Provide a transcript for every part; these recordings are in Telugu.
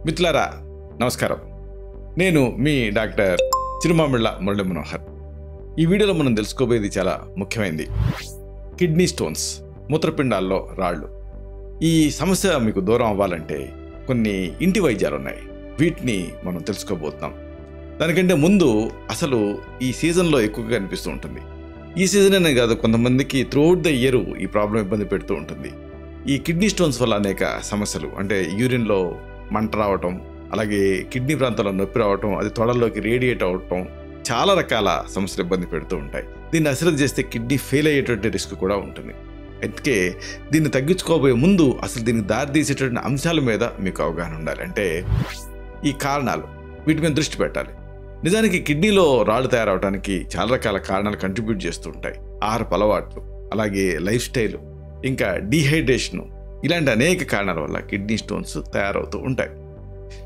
మిత్రులారా నమస్కారం. నేను మీ డాక్టర్ చిరుమామిళ్ళ మురళీ మనోహర్. ఈ వీడియోలో మనం తెలుసుకోబోయేది చాలా ముఖ్యమైనది. కిడ్నీ స్టోన్స్, మూత్రపిండాల్లో రాళ్ళు. ఈ సమస్య మీకు దూరం అవ్వాలంటే కొన్ని ఇంటి వైద్యాలు ఉన్నాయి. వీటిని మనం తెలుసుకోబోతున్నాం. దానికంటే ముందు అసలు ఈ సీజన్లో ఎక్కువగా కనిపిస్తూ ఉంటుంది. ఈ సీజన్ అనే కాదు, కొంతమందికి త్రూఅవుట్ ద ఇయర్ ఈ ప్రాబ్లం ఇబ్బంది పెడుతూ ఉంటుంది. ఈ కిడ్నీ స్టోన్స్ వల్ల అనేక సమస్యలు, అంటే యూరిన్లో మంట రావటం, అలాగే కిడ్నీ ప్రాంతంలో నొప్పి రావటం, అది తొడల్లోకి రేడియేట్ అవటం, చాలా రకాల సమస్యలు ఇబ్బంది పెడుతూ ఉంటాయి. దీన్ని అశ్రద్ధ చేస్తే కిడ్నీ ఫెయిల్ అయ్యేటువంటి రిస్క్ కూడా ఉంటుంది. అందుకే దీన్ని తగ్గించుకోబోయే ముందు అసలు దీనికి దారితీసేటువంటి అంశాల మీద మీకు అవగాహన ఉండాలి. అంటే ఈ కారణాలు, వీటి మీద దృష్టి పెట్టాలి. నిజానికి కిడ్నీలో రాళ్ళు తయారవడానికి చాలా రకాల కారణాలు కంట్రిబ్యూట్ చేస్తూ ఉంటాయి. ఆహారపు అలవాట్లు, అలాగే లైఫ్ స్టైలు, ఇంకా డీహైడ్రేషను, ఇలాంటి అనేక కారణాల వల్ల కిడ్నీ స్టోన్స్ తయారవుతూ ఉంటాయి.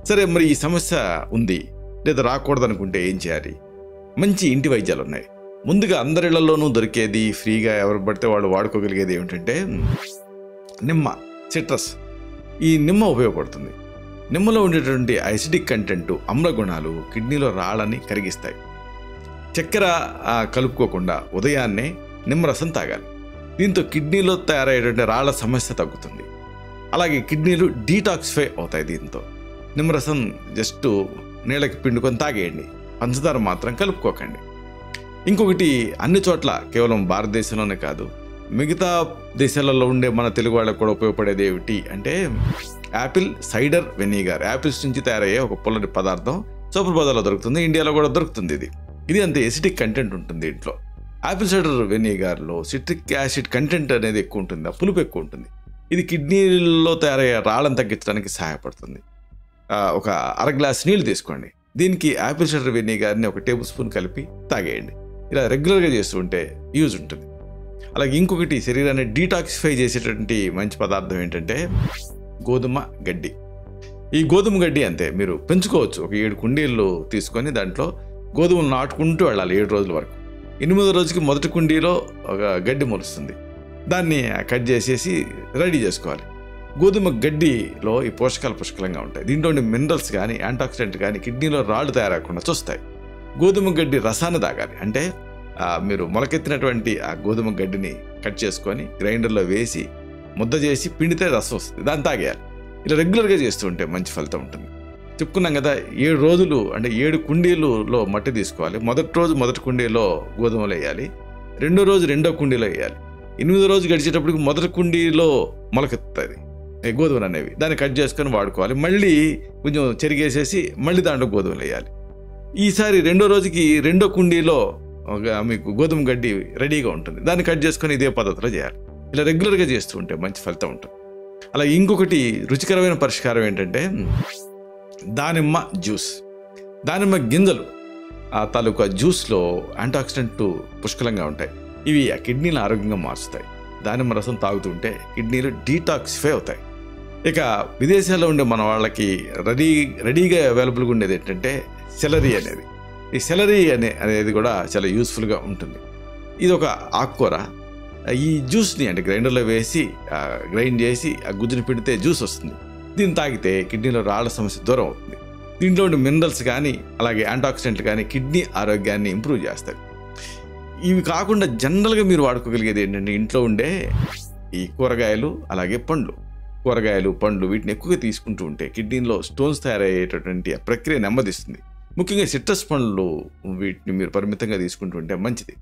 సరే, మరి ఈ సమస్య ఉంది లేదా రాకూడదనుకుంటే ఏం చేయాలి? మంచి ఇంటి వైద్యాలు ఉన్నాయి. ముందుగా అందరిళ్లలోనూ దొరికేది, ఫ్రీగా ఎవరు పడితే వాళ్ళు వాడుకోగలిగేది ఏమిటంటే నిమ్మ, సిట్రస్. ఈ నిమ్మ ఉపయోగపడుతుంది. నిమ్మలో ఉండేటువంటి అసిడిక్ కంటెంట్, అమ్ల గుణాలు కిడ్నీలో రాళ్ళని కరిగిస్తాయి. చక్కెర కలుపుకోకుండా ఉదయాన్నే నిమ్మరసం తాగాలి. దీంతో కిడ్నీలో తయారయ్యేటువంటి రాళ్ల సమస్య తగ్గుతుంది. అలాగే కిడ్నీలు డీటాక్సిఫై అవుతాయి. దీంతో నిమ్మరసం జస్ట్ నీళ్ళకి పిండుకొని తాగేయండి, పంచదార మాత్రం కలుపుకోకండి. ఇంకొకటి, అన్ని చోట్ల, కేవలం భారతదేశంలోనే కాదు, మిగతా దేశాలలో ఉండే మన తెలుగు వాళ్ళకు కూడా ఉపయోగపడేది ఏమిటి అంటే యాపిల్ సైడర్ వెనిగర్. యాపిల్స్ నుంచి తయారయ్యే ఒక పుల్లటి పదార్థం సూపర్ బజార్లో దొరుకుతుంది. ఇండియాలో కూడా దొరుకుతుంది. ఇది అంతే ఎసిడిక్ కంటెంట్ ఉంటుంది దీంట్లో. యాపిల్ సైడర్ వెనిగర్లో సిట్రిక్ యాసిడ్ కంటెంట్ అనేది ఎక్కువ ఉంటుంది, ఆ పులుపు ఎక్కువ ఉంటుంది. ఇది కిడ్నీలో తయారయ్యే రాళ్ళను తగ్గించడానికి సహాయపడుతుంది. ఒక అర గ్లాస్ నీళ్ళు తీసుకోండి, దీనికి యాపిల్ సైడర్ వెనిగర్ని ఒక టేబుల్ స్పూన్ కలిపి తాగేయండి. ఇలా రెగ్యులర్గా చేస్తూ ఉంటే యూజ్ ఉంటుంది. అలాగే ఇంకొకటి, శరీరాన్ని డీటాక్సిఫై చేసేటువంటి మంచి పదార్థం ఏంటంటే గోధుమ గడ్డి. ఈ గోధుమ గడ్డి అంతే, మీరు పెంచుకోవచ్చు. ఒక 7 కుండీలు తీసుకొని దాంట్లో గోధుమలు నాటుకుంటూ వెళ్ళాలి 7 రోజుల వరకు. 8వ రోజుకి మొదటి కుండీలో ఒక గడ్డి మొలుస్తుంది, దాన్ని కట్ చేసేసి రెడీ చేసుకోవాలి. గోధుమ గడ్డిలో ఈ పోషకాలు పుష్కలంగా ఉంటాయి. దీంట్లో మినరల్స్ కానీ యాంటాక్సిడెంట్ కానీ కిడ్నీలో రాళ్ళు తయారకుండా చూస్తాయి. గోధుమ గడ్డి రసాన్ని తాగాలి. అంటే మీరు మొలకెత్తినటువంటి ఆ గోధుమ గడ్డిని కట్ చేసుకొని గ్రైండర్లో వేసి ముద్ద చేసి పిండితే రసం వస్తుంది, దాన్ని తాగేయాలి. ఇలా రెగ్యులర్గా చేస్తూ ఉంటే మంచి ఫలితం ఉంటుంది. చెప్పుకున్నాం కదా, 7 రోజులు అంటే 7 కుండీలలో మట్టి తీసుకోవాలి. మొదటి రోజు మొదటి కుండీలో గోధుమలు వేయాలి, రెండో రోజు రెండో కుండీలో వేయాలి. 8వ రోజు గడిచేటప్పటికి మొదటి కుండీలో మొలకెత్తుంది గోధుమలు అనేవి, దాన్ని కట్ చేసుకొని వాడుకోవాలి. మళ్ళీ కొంచెం చెరిగేసేసి మళ్ళీ దాంట్లో గోధుమలు వేయాలి. ఈసారి రెండో రోజుకి రెండో కుండీలో మీకు గోధుమ గడ్డి రెడీగా ఉంటుంది, దాన్ని కట్ చేసుకొని ఇదే పద్ధతిలో చేయాలి. ఇలా రెగ్యులర్గా చేస్తూ ఉంటే మంచి ఫలితం ఉంటుంది. అలాగే ఇంకొకటి రుచికరమైన పరిష్కారం ఏంటంటే దానిమ్మ జ్యూస్. దానిమ్మ గింజలు ఆ తాలూకా జ్యూస్లో యాంటాక్సిడెంట్ పుష్కలంగా ఉంటాయి. ఇవి ఆ కిడ్నీలు ఆరోగ్యంగా మార్చుతాయి. దానిమ్మ రసం తాగుతుంటే కిడ్నీలు డీటాక్సిఫై అవుతాయి. ఇక విదేశాల్లో ఉండే మన వాళ్ళకి రెడీగా అవైలబుల్గా ఉండేది ఏంటంటే సెలరీ అనేది. ఈ సెలరీ అనేది కూడా చాలా యూస్ఫుల్గా ఉంటుంది. ఇది ఒక ఆకుకూర. ఈ జ్యూస్ని అంటే గ్రైండర్లో వేసి గ్రైండ్ చేసి ఆ గుజ్జుని పెడితే జ్యూస్ వస్తుంది. దీన్ని తాగితే కిడ్నీలో రాళ్ళ సమస్య దూరం అవుతుంది. దీంట్లో ఉండే మినరల్స్ కానీ అలాగే యాంటాక్సిడెంట్లు కానీ కిడ్నీ ఆరోగ్యాన్ని ఇంప్రూవ్ చేస్తాయి. ఇవి కాకుండా జనరల్గా మీరు వాడుకోగలిగేది ఏంటంటే ఇంట్లో ఉండే ఈ కూరగాయలు, అలాగే పండ్లు. కూరగాయలు, పండ్లు వీటిని ఎక్కువగా తీసుకుంటూ ఉంటే కిడ్నీలో స్టోన్స్ తయారయ్యేటటువంటి ఆ ప్రక్రియ నెమ్మదిస్తుంది. ముఖ్యంగా సిట్రస్ పండ్లు, వీటిని మీరు పరిమితంగా తీసుకుంటూ ఉంటే మంచిది.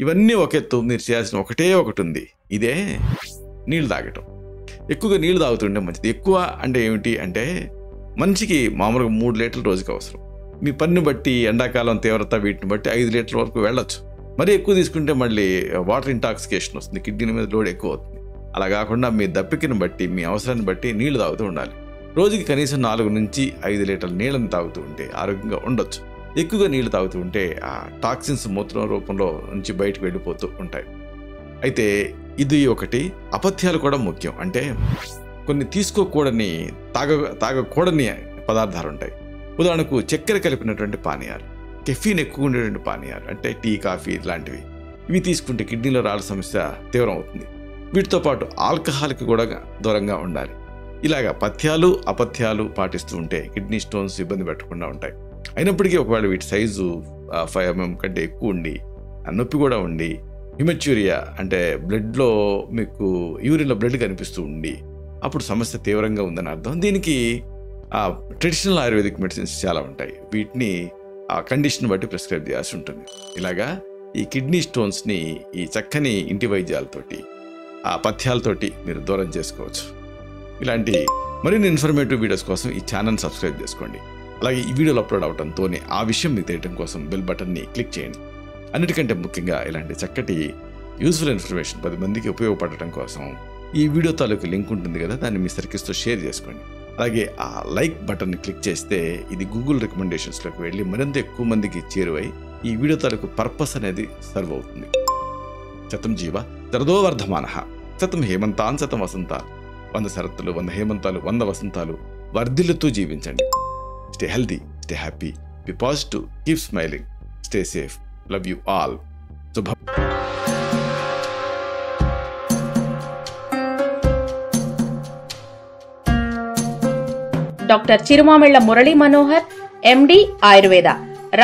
ఇవన్నీ ఒక ఎత్తు, మీరు చేయాల్సిన ఒకటే ఒకటి ఉంది, ఇదే నీళ్ళు తాగటం. ఎక్కువగా నీళ్ళు తాగుతుంటే మంచిది. ఎక్కువ అంటే ఏమిటి అంటే మనిషికి మామూలుగా 3 లీటర్లు రోజుకి అవసరం. మీ పనిని బట్టి, ఎండాకాలం తీవ్రత వీటిని బట్టి 5 లీటర్ల వరకు వెళ్ళొచ్చు. మరీ ఎక్కువ తీసుకుంటే మళ్ళీ వాటర్ ఇంటాక్సికేషన్ వస్తుంది, కిడ్నీ మీద లోడ్ ఎక్కువ అవుతుంది. అలా కాకుండా మీ దప్పికని బట్టి, మీ అవసరాన్ని బట్టి నీళ్లు తాగుతూ ఉండాలి. రోజుకి కనీసం 4 నుంచి 5 లీటర్ల నీళ్ళని తాగుతూ ఉంటే ఆరోగ్యంగా ఉండొచ్చు. ఎక్కువగా నీళ్లు తాగుతూ ఉంటే ఆ టాక్సిన్స్ మూత్రం రూపంలో నుంచి బయటకు వెళ్ళిపోతూ ఉంటాయి. అయితే ఇది ఒకటి. అపథ్యాలు కూడా ముఖ్యం. అంటే కొన్ని తీసుకోకూడని, తాగకూడని పదార్థాలు ఉంటాయి. ఉదాహరణకు చక్కెర కలిపినటువంటి పానీయాలు, కెఫీన్ ఎక్కువ ఉండేటువంటి పానీయాలు అంటే టీ, కాఫీ ఇలాంటివి. ఇవి తీసుకుంటే కిడ్నీలో రాళ్ళ సమస్య తీవ్రం అవుతుంది. వీటితో పాటు ఆల్కహాల్కి కూడా దూరంగా ఉండాలి. ఇలాగా పథ్యాలు అపథ్యాలు పాటిస్తూ ఉంటే కిడ్నీ స్టోన్స్ ఇబ్బంది పెట్టకుండా ఉంటాయి. అయినప్పటికీ ఒకవేళ వీటి సైజు 5 mm కంటే ఎక్కువ ఉండి, నొప్పి కూడా ఉండి, హిమెచ్యూరియా అంటే బ్లడ్లో మీకు యూరిన్లో బ్లడ్ కనిపిస్తూ ఉండి, అప్పుడు సమస్య తీవ్రంగా ఉందని అర్థం. దీనికి ట్రెడిషనల్ ఆయుర్వేదిక్ మెడిసిన్స్ చాలా ఉంటాయి. వీటిని ఆ కండిషన్ బట్టి ప్రిస్క్రైబ్ చేయాల్సి ఉంటుంది. ఇలాగా ఈ కిడ్నీ స్టోన్స్ని ఈ చక్కని ఇంటి వైద్యాలతోటి, ఆ పథ్యాలతోటి మీరు దూరం చేసుకోవచ్చు. ఇలాంటి మరిన్ని ఇన్ఫర్మేటివ్ వీడియోస్ కోసం ఈ ఛానల్ సబ్స్క్రైబ్ చేసుకోండి. అలాగే ఈ వీడియోలు అప్లోడ్ అవడంతోనే ఆ విషయం మీకు తెలియడం కోసం బెల్ బటన్ని క్లిక్ చేయండి. అన్నిటికంటే ముఖ్యంగా ఇలాంటి చక్కటి యూస్ఫుల్ ఇన్ఫర్మేషన్ 10 మందికి ఉపయోగపడటం కోసం ఈ వీడియో తాలూకు లింక్ ఉంటుంది కదా, దాన్ని మీ సర్కిల్స్తో షేర్ చేసుకోండి. అలాగే ఆ లైక్ బటన్ని క్లిక్ చేస్తే ఇది గూగుల్ రికమెండేషన్స్లోకి వెళ్ళి మరింత ఎక్కువ మందికి చేరువై ఈ వీడియో తాలూకు పర్పస్ అనేది సర్వ్ అవుతుంది. శతం జీవ శరదో వర్ధమానః, శతం హేమంతాన్ శతం వసంతాన్, 100 శరత్తులు 100 హేమంతాలు 100 వసంతాలు వర్ధిల్లుతూ జీవించండి. Stay healthy, stay happy, be positive, keep smiling, stay safe, love you all. శుభ. Doctor Chirumamilla Murali Manohar, MD Ayurveda,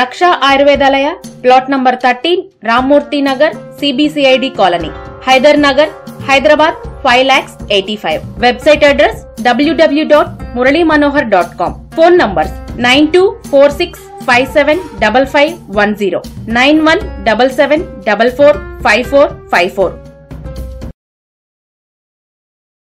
Raksha Ayurvedalaya, plot number 13, Rammurthy Nagar, CBCID colony, Hyder Nagar, Hyderabad 5,85,000. Website address www.muralymanohar.com. Phone numbers 9246575510, 9177445454.